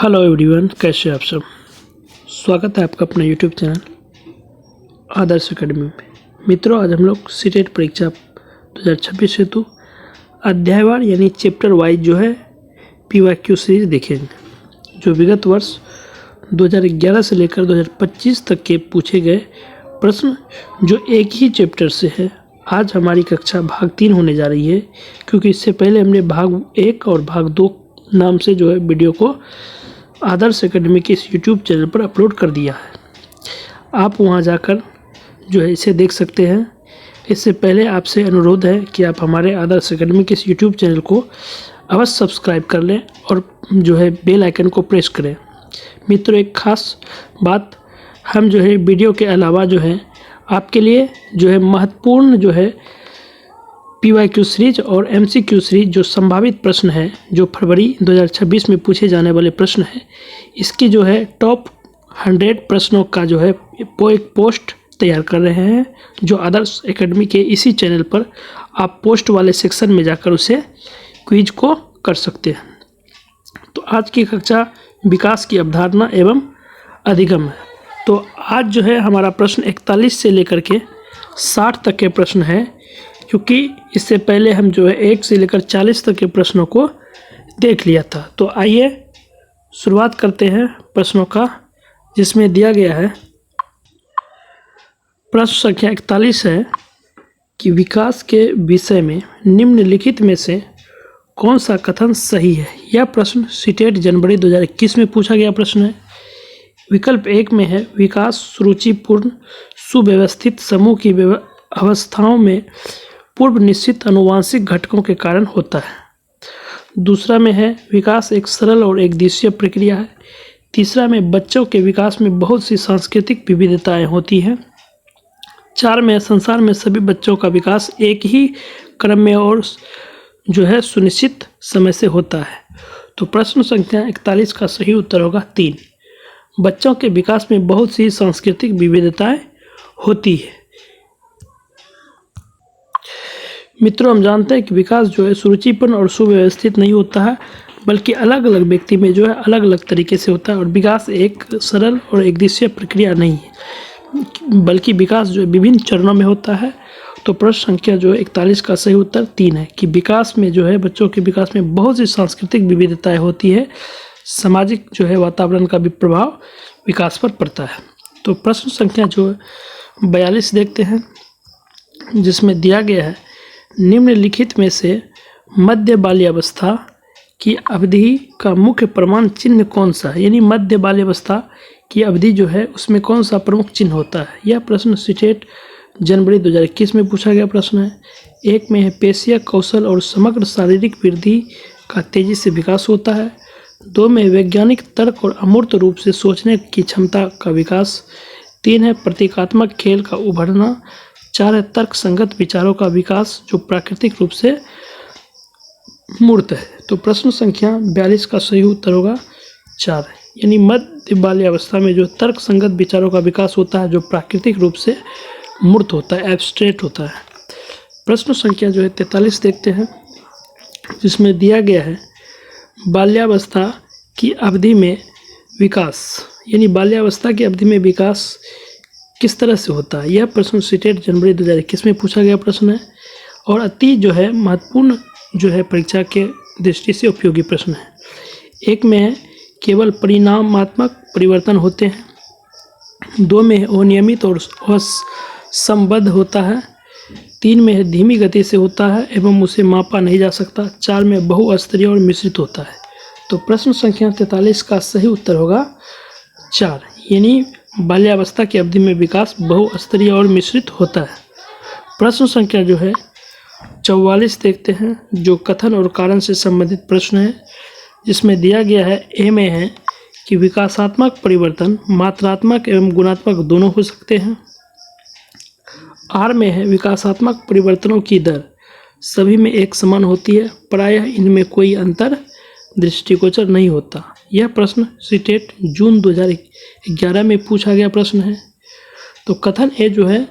Hello everyone, कैसे आप सब। स्वागत है आपका अपने यूट्यूब चैनल आदर्श एकेडमी में। मित्रों, आज हम लोग सीटेट परीक्षा 2026 हेतु अध्यायवार यानी चैप्टर वाइज जो है पीवाईक्यू सीरीज देखेंगे, जो विगत वर्ष 2011 से लेकर 2025 तक के पूछे गए प्रश्न जो एक ही चैप्टर से है। आज हमारी कक्षा भाग 3 होने जा रही है, क्योंकि इससे पहले हमने भाग 1 और भाग 2 नाम से जो है वीडियो को आदर्श एकेडमी के इस यूट्यूब चैनल पर अपलोड कर दिया है। आप वहां जाकर जो है इसे देख सकते हैं। इससे पहले आपसे अनुरोध है कि आप हमारे आदर्श एकेडमी के इस यूट्यूब चैनल को अवश्य सब्सक्राइब कर लें और जो है बेल आइकन को प्रेस करें। मित्रों, एक खास बात, हम जो है वीडियो के अलावा जो है आपके लिए जो है महत्वपूर्ण जो है पीवाईक्यू सीरीज और एमसीक्यू सीरीज जो संभावित प्रश्न है, जो फरवरी 2026 में पूछे जाने वाले प्रश्न है, इसकी जो है टॉप 100 प्रश्नों का जो है एक पोस्ट तैयार कर रहे हैं, जो आदर्श एकेडमी के इसी चैनल पर आप पोस्ट वाले सेक्शन में जाकर उसे क्विज को कर सकते हैं। तो आज की कक्षा विकास की अवधारणा एवं अधिगम है। तो आज जो है हमारा प्रश्न 41 से लेकर के 60 तक के प्रश्न है, क्योंकि इससे पहले हम जो है 1 से लेकर 40 तक के प्रश्नों को देख लिया था। तो आइए शुरुआत करते हैं प्रश्नों का, जिसमें दिया गया है प्रश्न संख्या 41 है कि विकास के विषय में निम्नलिखित में से कौन सा कथन सही है। यह प्रश्न सीटेट जनवरी 2021 में पूछा गया प्रश्न है। विकल्प 1 में है विकास सुरुचिपूर्ण सुव्यवस्थित समूह की अवस्थाओं में पूर्व निश्चित आनुवंशिक घटकों के कारण होता है। दूसरा में है विकास एक सरल और एक दिवसीय प्रक्रिया है। तीसरा में बच्चों के विकास में बहुत सी सांस्कृतिक विविधताएं होती हैं। 4 में संसार में सभी बच्चों का विकास एक ही क्रम में और जो है सुनिश्चित समय से होता है। तो प्रश्न संख्या 41 का सही उत्तर होगा 3। बच्चों के विकास में बहुत सी सांस्कृतिक विविधताएं होती है। मित्रों, हम जानते हैं कि विकास जो है सुरुचिपूर्ण और सुव्यवस्थित नहीं होता है, बल्कि अलग अलग व्यक्ति में जो है अलग अलग तरीके से होता है। और विकास एक सरल और एक दिवसीय प्रक्रिया नहीं है, बल्कि विकास जो है विभिन्न चरणों में होता है। तो प्रश्न संख्या जो है 41 का सही उत्तर 3 है कि विकास में जो है बच्चों के विकास में बहुत सी सांस्कृतिक विविधताएं होती है। सामाजिक जो है वातावरण का भी प्रभाव विकास पर पड़ता है। तो प्रश्न संख्या जो है 42 देखते हैं, जिसमें दिया गया है निम्नलिखित में से मध्य बाल्यावस्था की अवधि का मुख्य प्रमाण चिन्ह कौन सा है। यानी मध्य बाल्यावस्था की अवधि जो है उसमें कौन सा प्रमुख चिन्ह होता है। यह प्रश्न सीटेट जनवरी 2021 में पूछा गया प्रश्न है। 1 में है पेशीय कौशल और समग्र शारीरिक वृद्धि का तेजी से विकास होता है। 2 में वैज्ञानिक तर्क और अमूर्त रूप से सोचने की क्षमता का विकास। 3 है प्रतीकात्मक खेल का उभरना। 4 है तर्क संगत विचारों का विकास जो प्राकृतिक रूप से मूर्त है। तो प्रश्न संख्या 42 का सही उत्तर होगा 4, यानी मध्य बाल्यावस्था में जो तर्क संगत विचारों का विकास होता है, जो प्राकृतिक रूप से मूर्त होता है, एब्स्ट्रैक्ट होता है। प्रश्न संख्या जो है 43 देखते हैं, जिसमें दिया गया है बाल्यावस्था की अवधि में विकास, यानी बाल्यावस्था की अवधि में विकास किस तरह से होता है। यह प्रश्न सीटेट जनवरी 2021 में पूछा गया प्रश्न है और अति जो है महत्वपूर्ण जो है परीक्षा के दृष्टि से उपयोगी प्रश्न है। 1 में है केवल परिणामात्मक परिवर्तन होते हैं। 2 में है अनियमित और असंबद्ध होता है। 3 में है धीमी गति से होता है एवं उसे मापा नहीं जा सकता। 4 में बहुस्तरीय और मिश्रित होता है। तो प्रश्न संख्या 43 का सही उत्तर होगा 4, यानी बाल्यावस्था की अवधि में विकास बहुस्तरीय और मिश्रित होता है। प्रश्न संख्या जो है 44 देखते हैं, जो कथन और कारण से संबंधित प्रश्न है, जिसमें दिया गया है ए में है कि विकासात्मक परिवर्तन मात्रात्मक एवं गुणात्मक दोनों हो सकते हैं। आर में है विकासात्मक परिवर्तनों की दर सभी में एक समान होती है, प्रायः इनमें कोई अंतर दृष्टिगोचर नहीं होता। यह प्रश्न सीटेट जून 2011 में पूछा गया प्रश्न है। तो कथन ए जो है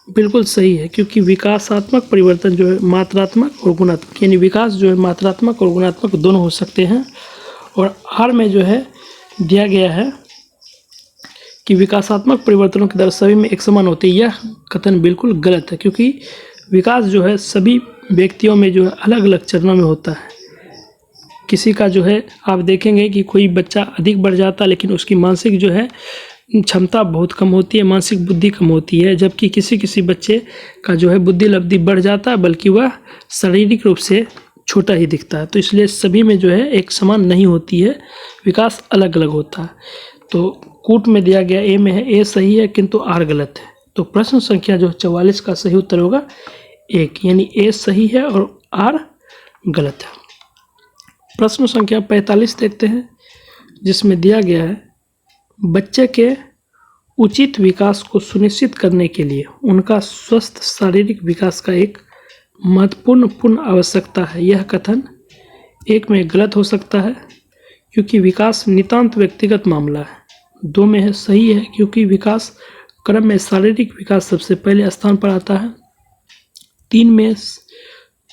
बिल्कुल सही है, क्योंकि विकासात्मक परिवर्तन जो है मात्रात्मक और गुणात्मक, यानी विकास जो है मात्रात्मक और गुणात्मक दोनों हो सकते हैं। और आर में जो है दिया गया है कि विकासात्मक परिवर्तनों की दर सभी में एक समान होती है, यह कथन बिल्कुल गलत है, क्योंकि विकास जो है सभी व्यक्तियों में जो है अलग अलग चरणों में होता है। किसी का जो है आप देखेंगे कि कोई बच्चा अधिक बढ़ जाता है, लेकिन उसकी मानसिक जो है क्षमता बहुत कम होती है, मानसिक बुद्धि कम होती है, जबकि किसी किसी बच्चे का जो है बुद्धि लब्धि बढ़ जाता है, बल्कि वह शारीरिक रूप से छोटा ही दिखता है। तो इसलिए सभी में जो है एक समान नहीं होती है, विकास अलग अलग होता है। तो कूट में दिया गया ए में है, ए सही है किंतु आर गलत है। तो प्रश्न संख्या जो 44 का सही उत्तर होगा 1, यानी ए सही है और आर गलत है। प्रश्न संख्या 45 देखते हैं, जिसमें दिया गया है बच्चे के उचित विकास को सुनिश्चित करने के लिए उनका स्वस्थ शारीरिक विकास का एक महत्वपूर्ण आवश्यकता है। यह कथन 1 में गलत हो सकता है, क्योंकि विकास नितांत व्यक्तिगत मामला है। 2 में है सही है, क्योंकि विकास क्रम में शारीरिक विकास सबसे पहले स्थान पर आता है। 3 में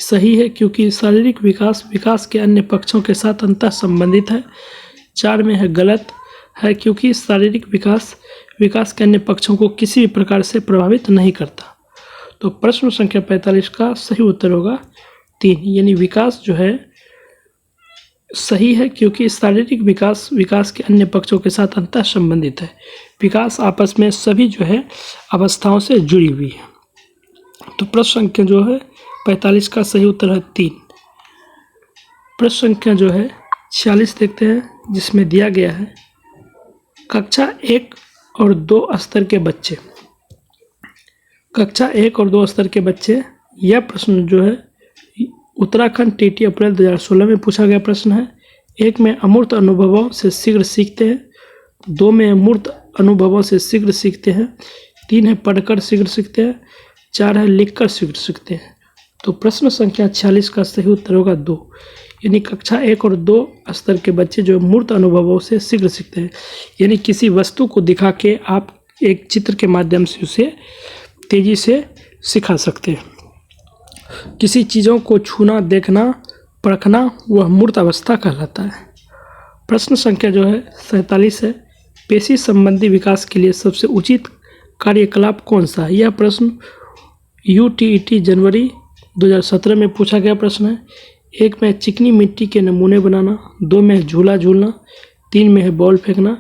सही है, क्योंकि शारीरिक विकास के अन्य पक्षों के साथ अंतः संबंधित है। 4 में है गलत है, क्योंकि शारीरिक विकास के अन्य पक्षों को किसी भी प्रकार से प्रभावित नहीं करता। तो प्रश्न संख्या 45 का सही उत्तर होगा 3, यानी विकास जो है सही है, क्योंकि शारीरिक विकास के अन्य पक्षों के साथ अंतः संबंधित है। विकास आपस में सभी जो है अवस्थाओं से जुड़ी हुई है। तो प्रश्न संख्या जो है 45 का सही उत्तर है 3। प्रश्न संख्या जो है 46 देखते हैं, जिसमें दिया गया है कक्षा 1 और 2 स्तर के बच्चे। कक्षा 1 और 2 स्तर के बच्चे, यह प्रश्न जो है उत्तराखंड टीटी अप्रैल 2016 में पूछा गया प्रश्न है। 1 में अमूर्त अनुभवों से शीघ्र सीखते हैं, 2 में मूर्त अनुभवों से शीघ्र सीखते हैं, 3 है पढ़कर शीघ्र सीखते हैं, 4 है लिखकर शीघ्र सीखते हैं। तो प्रश्न संख्या 46 का सही उत्तर होगा 2, यानी कक्षा 1 और 2 स्तर के बच्चे जो मूर्त अनुभवों से शीघ्र सीखते हैं, यानी किसी वस्तु को दिखा के आप एक चित्र के माध्यम से उसे तेजी से सिखा सकते हैं। किसी चीज़ों को छूना, देखना, परखना वह मूर्त अवस्था कहलाता है। प्रश्न संख्या जो है 47 है, पेशी संबंधी विकास के लिए सबसे उचित कार्यकलाप कौन सा है। यह प्रश्न UTET जनवरी 2017 में पूछा गया प्रश्न है। 1 में चिकनी मिट्टी के नमूने बनाना, 2 में है झूला झूलना, 3 में है बॉल फेंकना,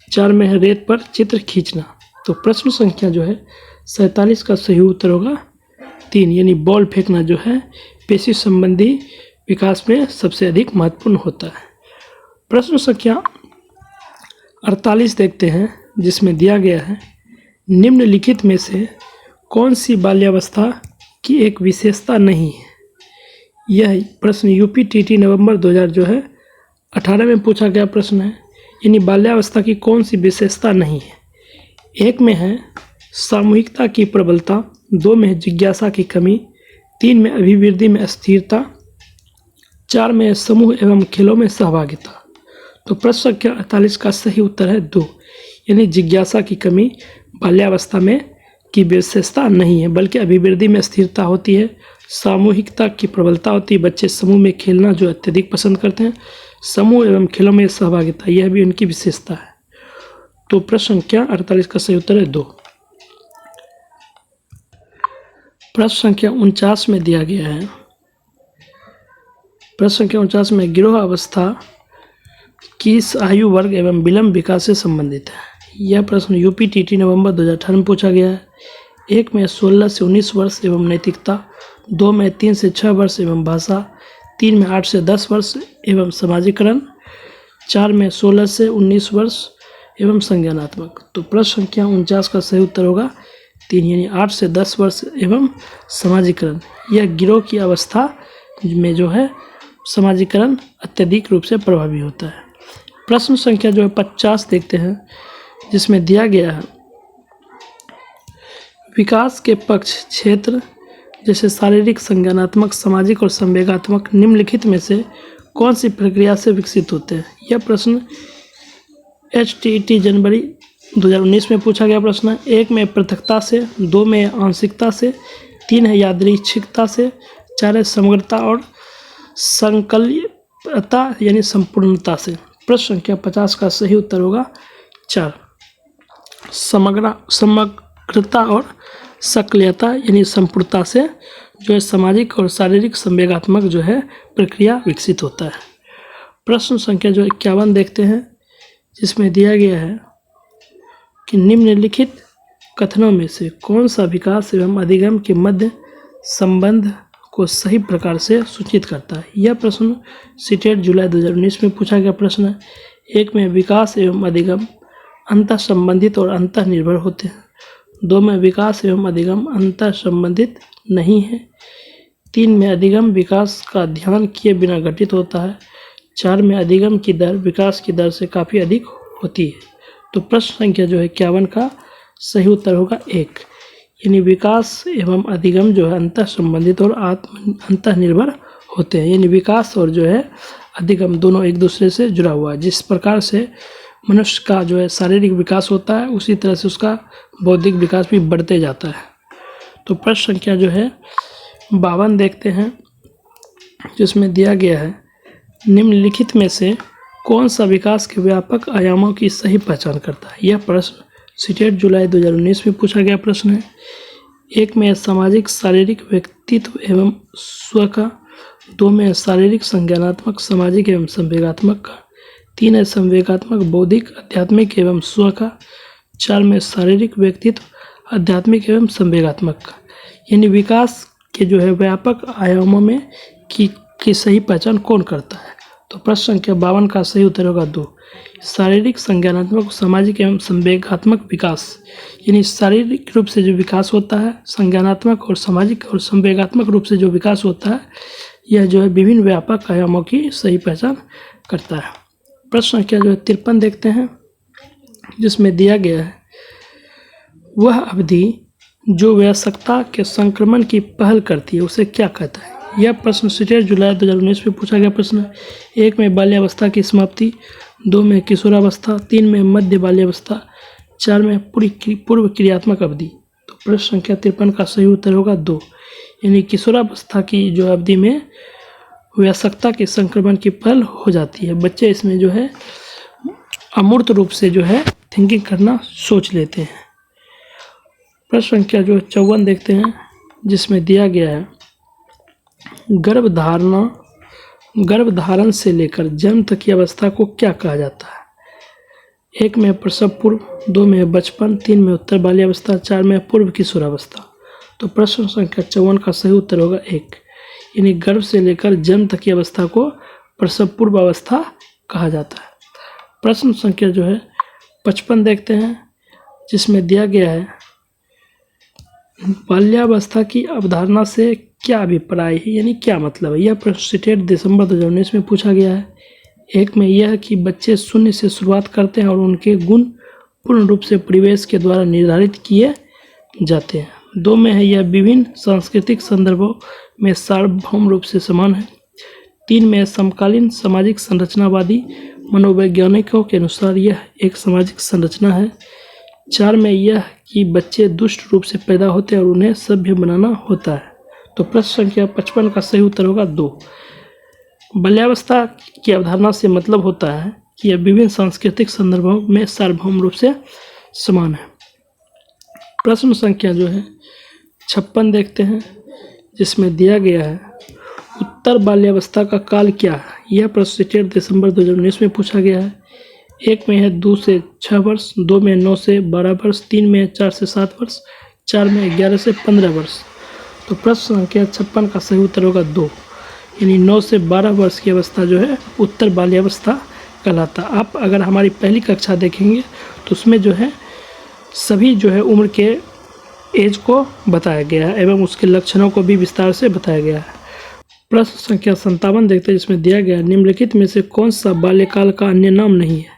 4 में है रेत पर चित्र खींचना। तो प्रश्न संख्या जो है 47 का सही उत्तर होगा 3, यानी बॉल फेंकना जो है पेशी संबंधी विकास में सबसे अधिक महत्वपूर्ण होता है। प्रश्न संख्या 48 देखते हैं, जिसमें दिया गया है निम्नलिखित में से कौन सी बाल्यावस्था की एक विशेषता नहीं है। यह प्रश्न UPTT नवंबर 2018 में पूछा गया प्रश्न है, यानी बाल्यावस्था की कौन सी विशेषता नहीं है। 1 में है सामूहिकता की प्रबलता, 2 में है जिज्ञासा की कमी, 3 में अभिवृद्धि में अस्थिरता, 4 में समूह एवं खेलों में सहभागिता। तो प्रश्न संख्या 48 का सही उत्तर है 2, यानी जिज्ञासा की कमी बाल्यावस्था में की विशेषता नहीं है, बल्कि अभिवृद्धि में स्थिरता होती है, सामूहिकता की प्रबलता होती है, बच्चे समूह में खेलना जो अत्यधिक पसंद करते हैं, समूह एवं खेलों में सहभागिता यह भी उनकी विशेषता है। तो प्रश्न संख्या 48 का सही उत्तर है 2। प्रश्न संख्या 49 में दिया गया है, प्रश्न संख्या 49 में गिरोह अवस्था किस आयु वर्ग एवं विलंब विकास से संबंधित है। यह प्रश्न UPTT नवंबर 2018 में पूछा गया है। 1 में 16 से 19 वर्ष एवं नैतिकता, 2 में 3 से 6 वर्ष एवं भाषा, 3 में 8 से 10 वर्ष एवं समाजीकरण, 4 में 16 से 19 वर्ष एवं संज्ञानात्मक। तो प्रश्न संख्या 49 का सही उत्तर होगा 3, यानी 8 से 10 वर्ष एवं समाजीकरण। यह गिरोह की अवस्था में जो है समाजीकरण अत्यधिक रूप से प्रभावी होता है। प्रश्न संख्या जो है 50 देखते हैं, जिसमें दिया गया है विकास के पक्ष क्षेत्र जैसे शारीरिक, संज्ञानात्मक, सामाजिक और संवेगात्मक निम्नलिखित में से कौन सी प्रक्रिया से विकसित होते हैं। यह प्रश्न HTET जनवरी 2019 में पूछा गया प्रश्न है। 1 में पृथकता से, 2 में आंशिकता से, 3 है यादृच्छिकता से, 4 है समग्रता और संकल्यता यानी संपूर्णता से। प्रश्न संख्या 50 का सही उत्तर होगा 4। समग्रता और सक्रियता यानी संपूर्णता से जो है सामाजिक और शारीरिक संवेगात्मक जो है प्रक्रिया विकसित होता है। प्रश्न संख्या जो 51 देखते हैं, जिसमें दिया गया है कि निम्नलिखित कथनों में से कौन सा विकास एवं अधिगम के मध्य संबंध को सही प्रकार से सूचित करता है। यह प्रश्न सीटेट जुलाई 2019 में पूछा गया प्रश्न है। एक में विकास एवं अधिगम अंतः संबंधित और अंतः निर्भर होते हैं। 2 में विकास एवं अधिगम अंतः संबंधित नहीं है। 3 में अधिगम विकास का ध्यान किए बिना घटित होता है। 4 में अधिगम की दर विकास की दर से काफ़ी अधिक होती है। तो प्रश्न संख्या जो है 51 का सही उत्तर होगा 1, यानी विकास एवं अधिगम जो है अंतः संबंधित और अंतः निर्भर होते हैं, यानी विकास और जो है अधिगम दोनों एक दूसरे से जुड़ा हुआ है। जिस प्रकार से मनुष्य का जो है शारीरिक विकास होता है, उसी तरह से उसका बौद्धिक विकास भी बढ़ते जाता है। तो प्रश्न संख्या जो है 52 देखते हैं, जिसमें दिया गया है निम्नलिखित में से कौन सा विकास के व्यापक आयामों की सही पहचान करता है। यह प्रश्न सीटेट जुलाई 2019 में पूछा गया प्रश्न है। 1 में सामाजिक शारीरिक व्यक्तित्व एवं स्व का। 2 में शारीरिक संज्ञानात्मक सामाजिक एवं संवेगात्मक का। 3 है संवेगात्मक बौद्धिक आध्यात्मिक एवं स्व का। 4 में शारीरिक व्यक्तित्व आध्यात्मिक एवं संवेगात्मक का। यानी विकास के जो है व्यापक आयामों में की सही पहचान कौन करता है। तो प्रश्न संख्या 52 का सही उत्तर होगा 2, शारीरिक संज्ञानात्मक सामाजिक एवं संवेगात्मक विकास। यानी शारीरिक रूप से जो विकास होता है, संज्ञानात्मक और सामाजिक और संवेगात्मक रूप से जो विकास होता है, यह जो है विभिन्न व्यापक आयामों की सही पहचान करता है। प्रश्न संख्या जो है 53 देखते हैं, जिसमें दिया गया है वह अवधि जो वयस्कता के संक्रमण की पहल करती है उसे क्या कहता है। यह प्रश्न सीटेट जुलाई 2019 में पूछा गया प्रश्न है। 1 में बाल्यावस्था की समाप्ति। 2 में किशोरावस्था। 3 में मध्य बाल्यावस्था। 4 में पूर्व क्रियात्मक अवधि। तो प्रश्न संख्या 53 का सही उत्तर होगा 2, यानी किशोरावस्था की जो अवधि में वयस्कता के संक्रमण की पहल हो जाती है। बच्चे इसमें जो है अमूर्त रूप से जो है थिंकिंग करना सोच लेते हैं। प्रश्न संख्या जो 54 देखते हैं, जिसमें दिया गया है गर्भधारण से लेकर जन्म तक की अवस्था को क्या कहा जाता है। 1 में प्रसव पूर्व। 2 में बचपन। 3 में उत्तर बाल्यावस्था। 4 में पूर्व किशोरावस्था। तो प्रश्न संख्या 54 का सही उत्तर होगा 1, यानी गर्भ से लेकर जन्म तक की अवस्था को प्रसव पूर्व अवस्था कहा जाता है। प्रश्न संख्या जो है 55 देखते हैं, जिसमें दिया गया है बाल्यावस्था की अवधारणा से क्या अभिप्राय है, यानी क्या मतलब है। यह प्रश्न सीटेट दिसंबर 2019 में पूछा गया है। 1 में यह कि बच्चे शून्य से शुरुआत करते हैं और उनके गुण पूर्ण रूप से परिवेश के द्वारा निर्धारित किए जाते हैं। 2 में है यह विभिन्न सांस्कृतिक संदर्भों में सार्वभौम रूप से समान है। 3 में समकालीन सामाजिक संरचनावादी मनोवैज्ञानिकों के अनुसार यह एक सामाजिक संरचना है। 4 में यह कि बच्चे दुष्ट रूप से पैदा होते हैं और उन्हें सभ्य बनाना होता है। तो प्रश्न संख्या 55 का सही उत्तर होगा 2। बाल्यावस्था की अवधारणा से मतलब होता है कि यह विभिन्न सांस्कृतिक संदर्भों में सार्वभौम रूप से समान है। प्रश्न संख्या जो है 56 देखते हैं, जिसमें दिया गया है उत्तर बाल्यावस्था का काल क्या है। यह प्रश्न सीटेट दिसंबर 2019 में पूछा गया है। 1 में है 2 से 6 वर्ष। 2 में 9 से 12 वर्ष। 3 में 4 से 7 वर्ष। 4 में 11 से 15 वर्ष। तो प्रश्न संख्या 56 का सही उत्तर होगा 2, यानी 9 से 12 वर्ष की अवस्था जो है उत्तर बाल्यावस्था कहलाता। आप अगर हमारी पहली कक्षा देखेंगे तो उसमें जो है सभी जो है उम्र के एज को बताया गया है एवं उसके लक्षणों को भी विस्तार से बताया गया है। प्रश्न संख्या 57 देखते हैं, जिसमें दिया गया निम्नलिखित में से कौन सा बाल्यकाल का अन्य नाम नहीं है।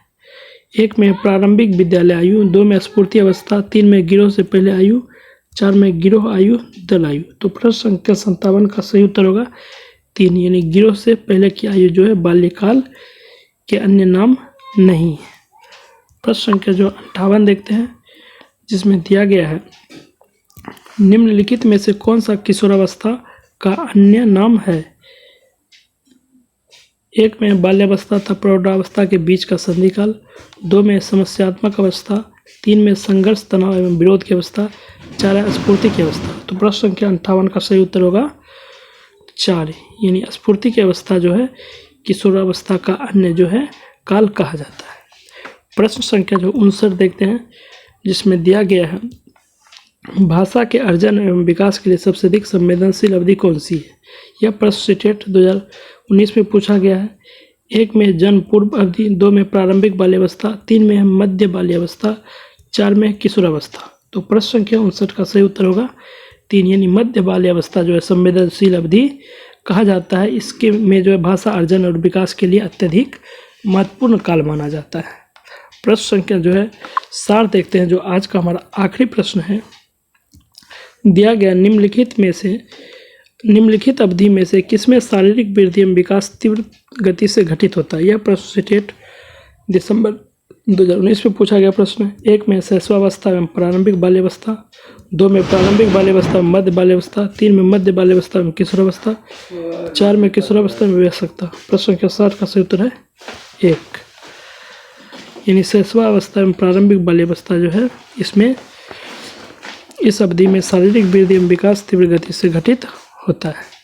1 में प्रारंभिक विद्यालय आयु। 2 में स्फूर्ति अवस्था। 3 में गिरोह से पहले आयु। 4 में गिरोह आयु दल आयु। तो प्रश्न संख्या 57 का सही उत्तर होगा 3, यानी गिरोह से पहले की आयु जो है बाल्यकाल के अन्य नाम नहीं है। प्रश्न संख्या जो 58 देखते हैं, जिसमें दिया गया है निम्नलिखित में से कौन सा किशोरावस्था का अन्य नाम है। 1 में बाल्यावस्था तथा प्रौढ़ावस्था के बीच का संधिकाल, 2 में समस्यात्मक अवस्था, 3 में संघर्ष, तनाव एवं विरोध की अवस्था, 4 है स्फूर्ति की अवस्था। तो प्रश्न संख्या 58 का सही उत्तर होगा 4, यानी स्फूर्ति की अवस्था जो है किशोरावस्था का अन्य जो है काल कहा जाता है। प्रश्न संख्या जो 59 देखते हैं, जिसमें दिया गया है भाषा के अर्जन एवं विकास के लिए सबसे अधिक संवेदनशील अवधि कौन सी है। यह प्रश्न CTET 2019 में पूछा गया है। 1 में जन्म पूर्व अवधि, 2 में प्रारंभिक बाल्यावस्था, 3 में मध्य बाल्यावस्था, 4 में किशोरावस्था। तो प्रश्न संख्या 59 का सही उत्तर होगा 3, यानी मध्य बाल्यावस्था जो है संवेदनशील अवधि कहा जाता है। इसके में जो है भाषा अर्जन और विकास के लिए अत्यधिक महत्वपूर्ण काल माना जाता है। प्रश्न संख्या जो है 60 देखते हैं, जो आज का हमारा आखिरी प्रश्न है। दिया गया निम्नलिखित अवधि में से किसमें शारीरिक वृद्धि एवं विकास तीव्र गति से घटित होता है। यह प्रश्न CTET दिसंबर 2019 में पूछा गया प्रश्न है। 1 में शैशवावस्था एवं प्रारंभिक बाल्यावस्था, 2 में प्रारंभिक बाल्यावस्था एवं मध्य बाल्यावस्था, 3 में मध्य बाल्यावस्था एवं किशोरावस्था, 4 में किशोरावस्था में वयस्कता। प्रश्न संख्या 60 का सही उत्तर है 1, यानी शैशवावस्था एवं प्रारंभिक बाल्यावस्था जो है इसमें इस अवधि में शारीरिक वृद्धि एवं विकास तीव्र गति से घटित होता है।